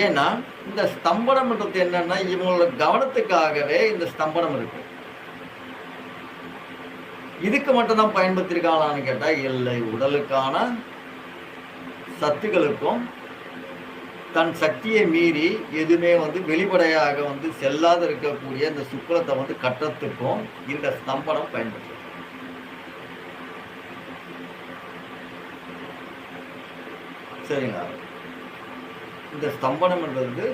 ஏன்னா இந்த ஸ்தம்பனம்ன்றது என்னன்னா இவங்களோட கவனத்துக்காகவே இந்த ஸ்தம்பனம் இருக்கு. இதுக்கு மட்டும்தான் பயன்படுத்தியிருக்காங்களான்னு கேட்டா இல்லை. உடலுக்கான சத்துக்களுக்கும் தன் சக்தியை மீறி எதுவுமே வெளிப்படையாக செல்லாத இருக்கக்கூடிய இந்த சுக்லத்தை கட்டத்துக்கும் இந்த ஸ்தம்பனம் பயன்படுது. சரிங்களா? இந்த ஸ்தம்பனம்ன்றது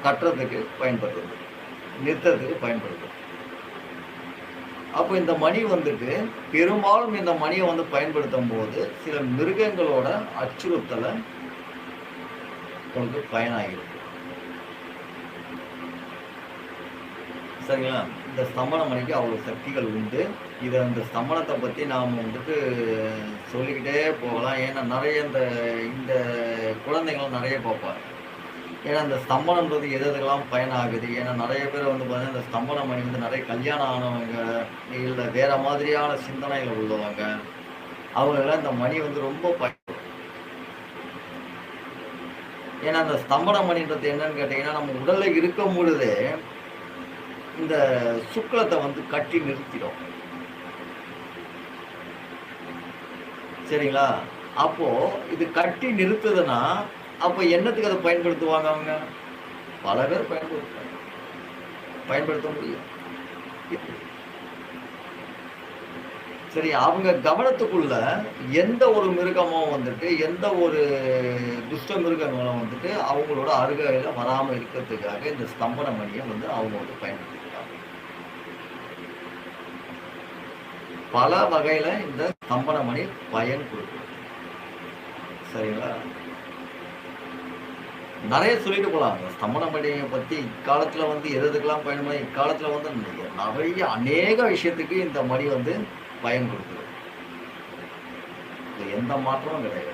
கட்டுறதுக்கு பயன்படுது, நிறுத்தத்துக்கு பயன்படுது. அப்போ இந்த மணி பெரும்பாலும் இந்த மணியை பயன்படுத்தும் போது சில மிருகங்களோட அச்சுறுத்தலை பயனாகிருக்கு. சரிங்களா? இந்த ஸ்தம்பன மணிக்கு அவ்வளோ சக்திகள் உண்டு. இதை இந்த ஸ்தம்பனத்தை பற்றி நாம் சொல்லிக்கிட்டே போகலாம். ஏன்னா நிறைய இந்த குழந்தைங்களும் நிறைய பார்ப்பாங்க. ஏன்னா இந்த ஸ்தம்பனம்ன்றது எதுக்கெல்லாம் பயனாகுது. ஏன்னா நிறைய பேர் பார்த்தீங்கன்னா இந்த ஸ்தம்பன மணி நிறைய கல்யாணம் ஆனவங்க, இல்லை வேற மாதிரியான சிந்தனைகள் உள்ளவங்க, அவங்களெல்லாம் இந்த மணி ரொம்ப ஏன்னா அந்த ஸ்தம்பன மணின்றது என்னன்னு கேட்டீங்கன்னா நம்ம உடலில் இருக்கும் பொழுது இந்த சுக்லத்தை கட்டி நிறுத்திடும். சரிங்களா? அப்போ இது கட்டி நிறுத்துதுன்னா அப்போ என்னத்துக்கு அதை பயன்படுத்துவாங்க? அவங்க பல பேர் பயன்படுத்த முடியும். சரி, அவங்க கவனத்துக்குள்ள எந்த ஒரு மிருகமும் எந்த ஒரு துஷ்ட மிருகங்களும் அவங்களோட அருகையில வராம இருக்கிறதுக்காக இந்த ஸ்தம்பன மணியை அவங்க பயன்படுத்திக்கிறாங்க. பல வகையில இந்த ஸ்தம்பன மணி பயன் கொடுக்கும். சரிங்களா? நிறைய சொல்லிட்டு போகலாம் ஸ்தம்பன மணியை பத்தி. இக்காலத்துல எதுக்கெல்லாம் பயன்படும், இக்காலத்துல நிறைய அநேக விஷயத்துக்கு இந்த மணி பயன் கொடுக்குது. எந்த மாற்றமும் கிடையாது.